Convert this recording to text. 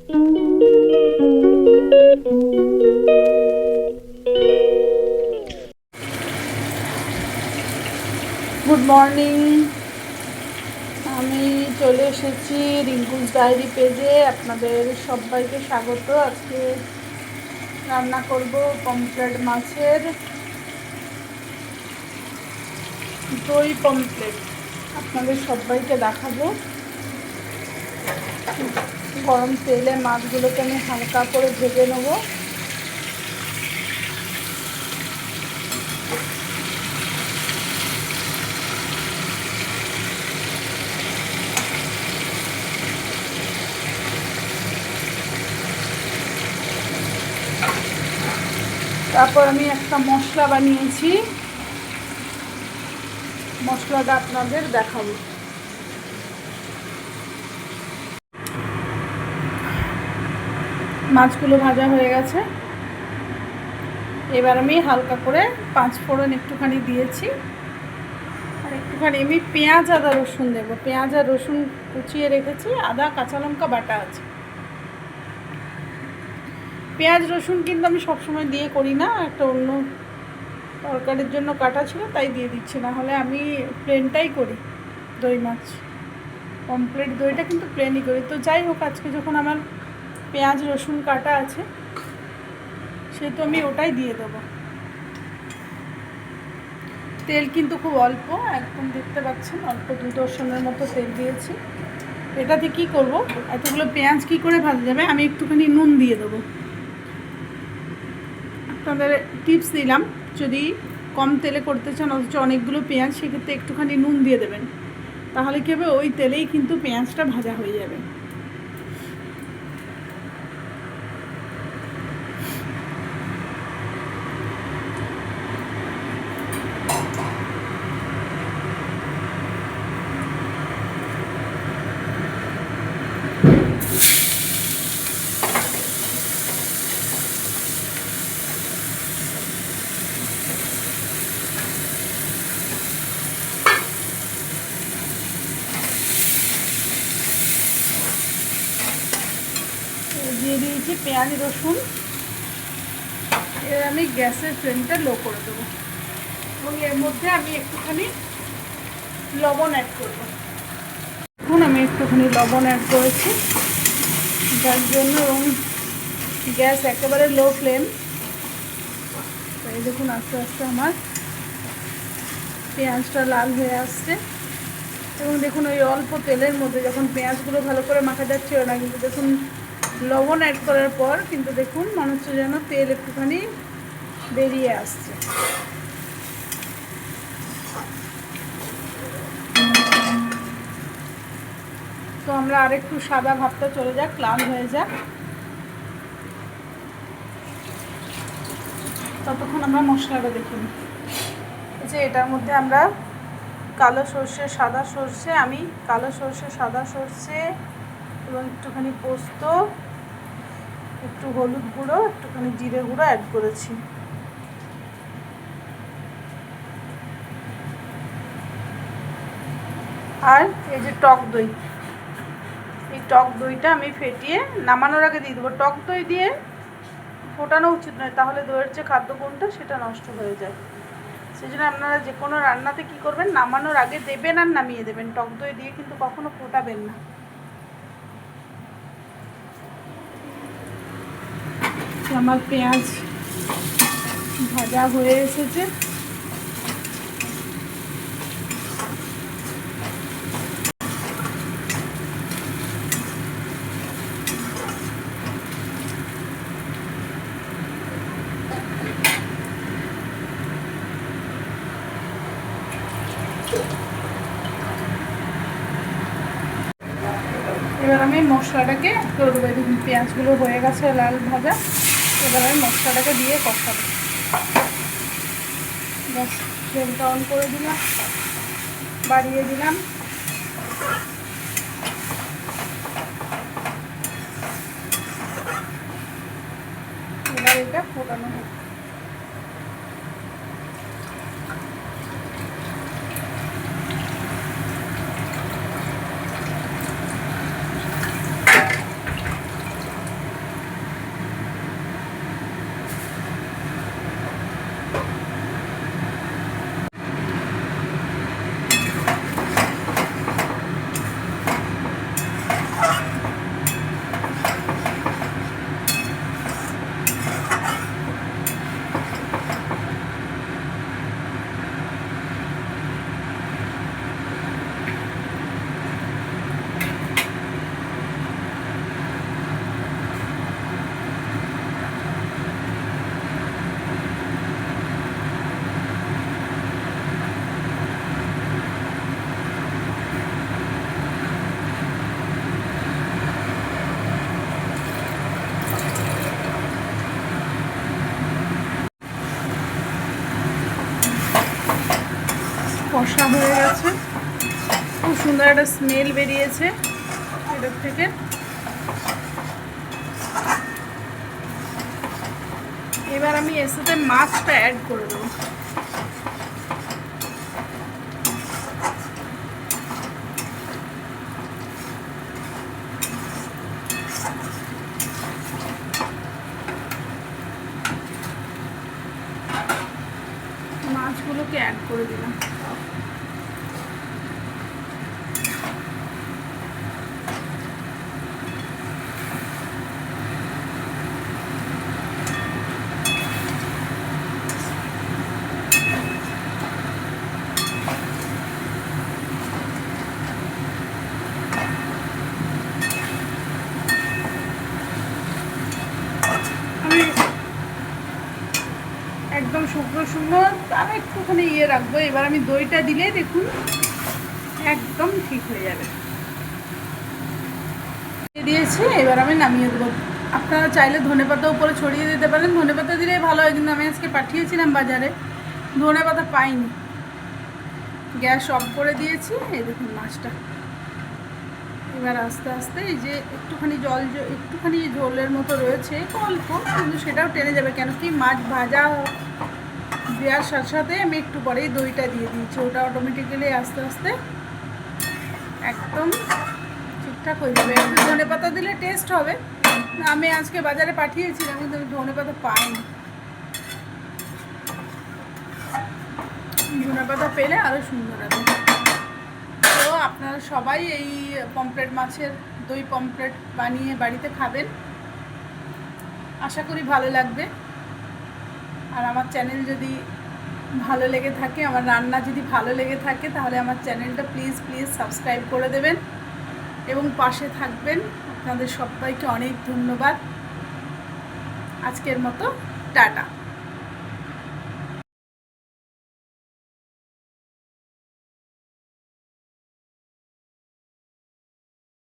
Good morning. আমি চলে এসেছি রিঙ্কুস ডায়েরি পেজে। আপনাদের সবাইকে স্বাগত। আজকে রান্না করব পমফ্রেট মাছের দই পমফ্রেট। আপনাদের সবাইকে দেখাবো। গরম তেলে মাছগুলোকে আমি হালকা করে ভেজে নেবো। তারপর আমি একটা মশলা বানিয়েছি, মশলাটা আপনাদের দেখাবো। মাছগুলো ভাজা হয়ে গেছে। এবার আমি হালকা করে 5 ফোড়ন একটুখানি দিয়েছি, আর একটুখানি আমি পেঁয়াজ আদা রসুন দেবো। পেঁয়াজ আর রসুন কুচিয়ে রেখেছি, আদা কাঁচা লঙ্কা বাটা আছে। পেঁয়াজ রসুন কিন্তু আমি সবসময় দিয়ে করি না, একটা অন্য তরকারির জন্য কাটা ছিল তাই দিয়ে দিচ্ছি, না হলে আমি প্লেনটাই করি। দই মাছ কমপ্লিট দইটা কিন্তু প্লেনই করি। তো যাই হোক, আজকে যখন আমার পেঁয়াজ রসুন কাটা আছে সেহেতু আমি ওটাই দিয়ে দেবো। তেল কিন্তু খুব অল্প, একদম দেখতে পাচ্ছেন অল্প 2-10 মতো তেল দিয়েছি। এটাতে কি করব, এতগুলো পেঁয়াজ কি করে ভাজা যাবে, আমি একটুখানি নুন দিয়ে দেবো। আপনাদের টিপস দিলাম, যদি কম তেলে করতে চান অথচ অনেকগুলো পেঁয়াজ, সেক্ষেত্রে একটুখানি নুন দিয়ে দেবেন। তাহলে কী হবে, ওই তেলেই কিন্তু পেঁয়াজটা ভাজা হয়ে যাবে। দিয়ে দিয়েছি পেঁয়াজ রসুন। এর আমি গ্যাসের ফ্লেমটা লো করে দেবো এবং এর মধ্যে আমি একটুখানি লবণ অ্যাড করবো। এখন আমি একটুখানি লবণ অ্যাড করেছি, যার জন্য এবং গ্যাস একেবারে লো ফ্লেম। এই দেখুন আস্তে আস্তে আমার পেঁয়াজটা লাল হয়ে আসছে, এবং দেখুন ওই অল্প তেলের মধ্যে যখন পেঁয়াজগুলো ভালো করে মাখা যাচ্ছিল না, কিন্তু দেখুন লবণ অ্যাড করার পর কিন্তু দেখুন মনে হচ্ছে যেন তেল একটুখানি বেরিয়ে আসছে। তো আমরা আরেকটু সাদা ভাবটা চলে যাক, লাল হয়ে যাক, ততক্ষণ আমরা মশলাটা দেখে নিই। যে এটার মধ্যে আমরা কালো সর্ষে সাদা সর্ষে, আমি কালো সর্ষে সাদা সর্ষে এবং একটুখানি পোস্ত, একটু হলুদ গুঁড়ো, একটুখানি জিরে গুঁড়ো অ্যাড করেছি। আর এই যে টক দই, এই টক দইটা আমি ফেটিয়ে নামানোর আগে দিয়ে দেবো। টক দই দিয়ে ফোটানো উচিত নয়, তাহলে দইয়ের যে খাদ্য গুণটা সেটা নষ্ট হয়ে যায়। সেই জন্য আপনারা যে কোনো রান্নাতে কী করবেন, নামানোর আগে দেবেন আর নামিয়ে দেবেন। টক দই দিয়ে কিন্তু কখনো ফোটাবেন না। আমার পেঁয়াজ ভাজা হয়ে এসেছে। এবার আমি মশলাটাকে করে দেবো। দেখুন পেঁয়াজগুলো হয়ে গেছে লাল ভাজা। এবার আমি মশলাটাকে দিয়ে কষাবো। গ্যাস ফ্লেমটা অন করে দিলাম, বাড়িয়ে দিলাম। এবার এটা ফোটানো হবে। হয়ে গেছে, খুব সুন্দর একটা স্মেল বেরিয়েছে এটার থেকে। এবার আমি এর সাথে মাছটা অ্যাড করে দেবো। মাছগুলোকে অ্যাড করে দিলাম। একদম শুকনো শুকনো, আর একটুখানি রাখবো। এবার আমি দইটা দিলে দেখুন একদম ঠিক হয়ে যাবে। দিয়েছি, এবার আমি নামিয়ে দেবো। আপনারা চাইলে ধনেপাতা উপরে ছড়িয়ে দিতে পারেন, ধনেপাতা দিলে ভালো হয়, কিন্তু আমি আজকে পাঠিয়েছিলাম বাজারে, ধনেপাতা পাইনি। গ্যাস অফ করে দিয়েছি। এই দেখুন মাছটা এবার আস্তে আস্তে, এই যে একটুখানি একটুখানি ঝোলের মতো রয়েছে অল্প, কিন্তু সেটাও টেনে যাবে। কেন কি মাছ ভাজা দেওয়ার সাথে সাথে আমি একটু পরেই দইটা দিয়ে দিয়েছি, ওটা অটোমেটিক্যালি আস্তে আস্তে একদম ঠিকঠাক হয়ে যাবে। একটু ধনেপাতা দিলে টেস্ট হবে। আমি আজকে বাজারে পাঠিয়েছিলাম, কিন্তু আমি ধনেপাতা পাইনি। ধনেপাতা পেলে আরও সুন্দর হবে। তো আপনারা সবাই এই পমফ্রেট মাছের দই পমফ্রেট বানিয়ে বাড়িতে খাবেন, আশা করি ভালো লাগবে। আর আমার চ্যানেল যদি ভালো লেগে থাকে, আমার রান্না যদি ভালো লেগে থাকে, তাহলে আমার চ্যানেলটা প্লিজ সাবস্ক্রাইব করে দেবেন এবং পাশে থাকবেন। আপনাদের সবাইকে অনেক ধন্যবাদ। আজকের মতো টাটা।